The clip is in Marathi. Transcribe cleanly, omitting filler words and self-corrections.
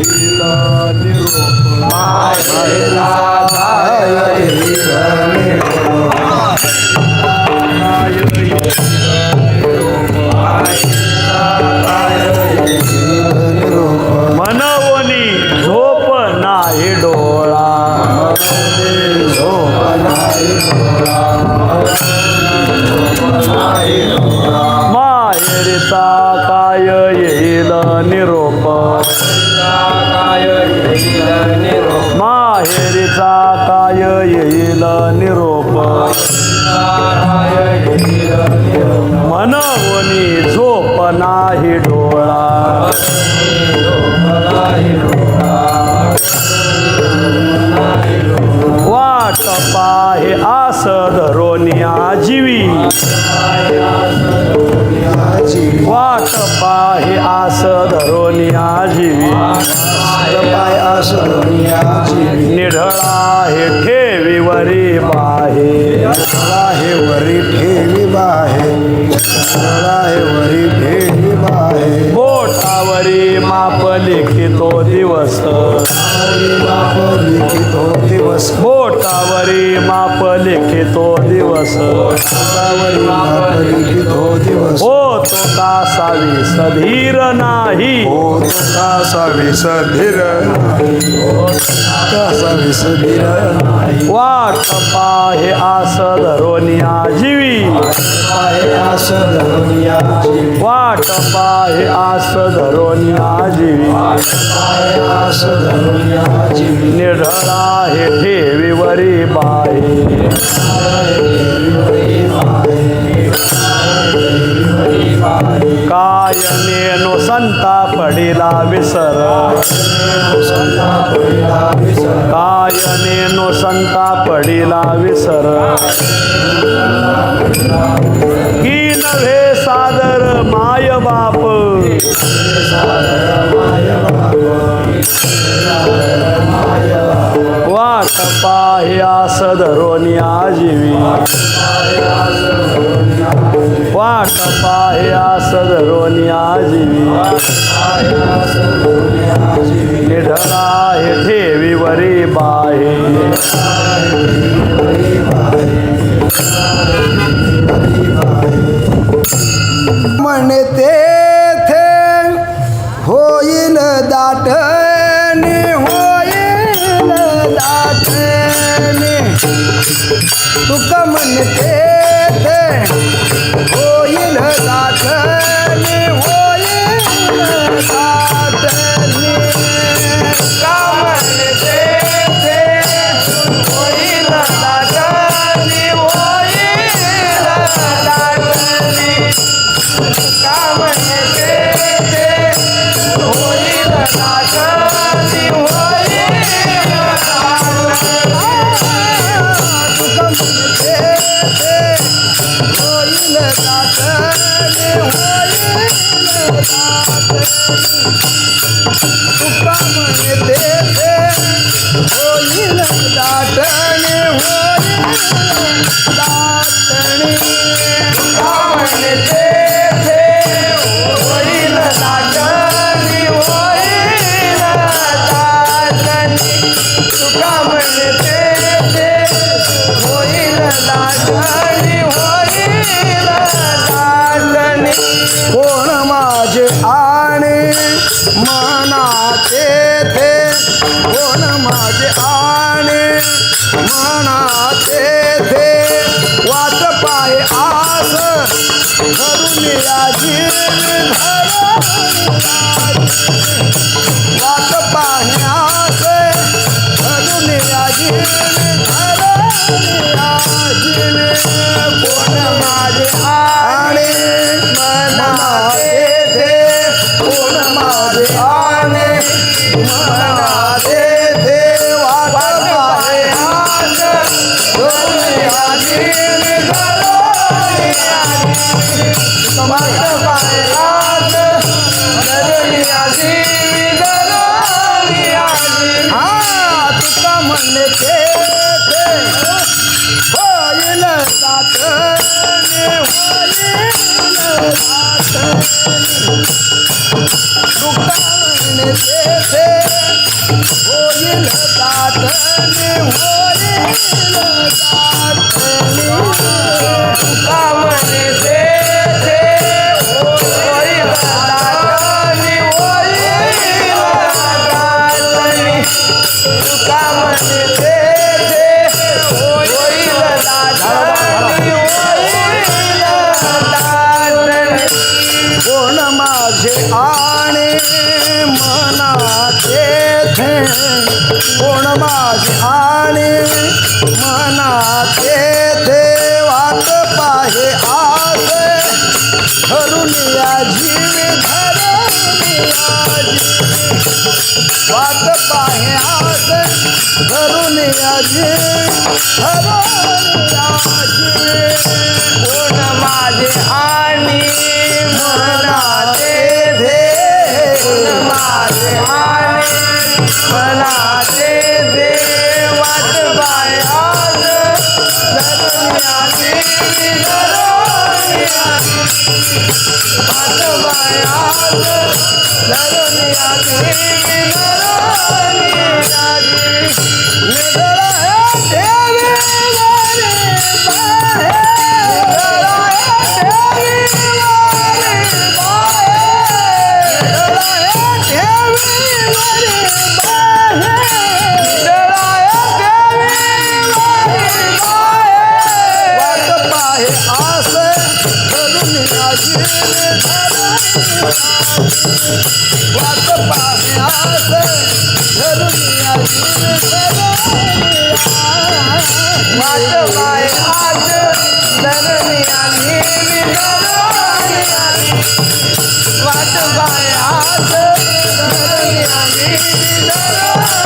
येईल निरोप मायेचा काय येईल निरोप मनवनी झोप नाही डोळा झोप नाही डोळा माहेरचा काय येईल निरोप माहेरचा काय येईल निरोप मनवनी झोप नाही डोळा वाट पाहे आस धरोनी आजीवी वाट पाहे आस धरोनी आजीवी निढळा हे ठेवी वरी बाहे हे वरी ठेवी बाहे वरी ठेवी बाहे बोटावरी माप लिखितो दिवस बोटावरी माप लिखितो दिवस हो तो कासावी सधीर नाही हो तो कासावी सधीर वाट पाहे आस धरोनी आजीवी वाट पाहे आस धरोनी आजीवी निढळा हे ठेवी वरी बाहे काय नेनो संता पडिला विसर काय नेनो संता पडिला विसर की नव्हे सादर माय बाप वाट पाहे आस धरोनी आजीवी वाट पाहे आस धरोनी आजीवी निढळा हे ठेवी वरी बाहे म्हणते थे होईल दाटणे होईल दाटणे तुका म्हणते थे होईल दाटणे होईल दाटणे का म्हणते थे होईल दाटणे होईल दाटणे का म्हणते ते होईल दाटणे होईल तुका म्हणते ते होईल दाटणे होईल दाटणे तुका म्हणते ते होईल दाटणे होईल दाटणे तुका म्हणते ते होईल दाटणे होईल दाटणे कोण माझे आणे मनाचे थे कोण माझे आणे मनाचे थे वाट पाहे आस धरून याची वाट पाहे आस धरून याची कोण माझे आणे मनाचे थे कोण माझे आणे मनाचे थे वाट पाहे आस धरून याची वाट पाहे आस धरून याची तुका म्हणते होईल दाटणे होईल दाटणे तुका म्हणते मनाचे होईल दाटणी होईल दाटणी तुका म्हणते ते होईल दाटणी होईल दाटणी तुका म्हणते ते होईल दाटणी होईल दाटणी कोण माझे आणि मनाचे थे कोण माझे आणि मनाचे थे वाट पाहे आस धरून या जीवी धरून या जीवी वाट पाहे आस धरून या जीवी धरून या जीवी कोण माझे आणि मनाचे धे माझे आणि मनाचे धे वाट पाहे आस धरून या जीवी धरून या वाट पाहे आस धरून या जीवी धरून या जीवी निधरा देवी वारी बाहे निधरा देवी वारी बाहे निधरा देवी वारी बाहे निधरा देवी वारी बाहे वाट पाहे आस धरून या जीवी धरून वाट पाहे आस धरून या जीवी धरून वाट पाहे आस धरून या जीवी धरून वाट पाहे आस धरून या जीवी धरून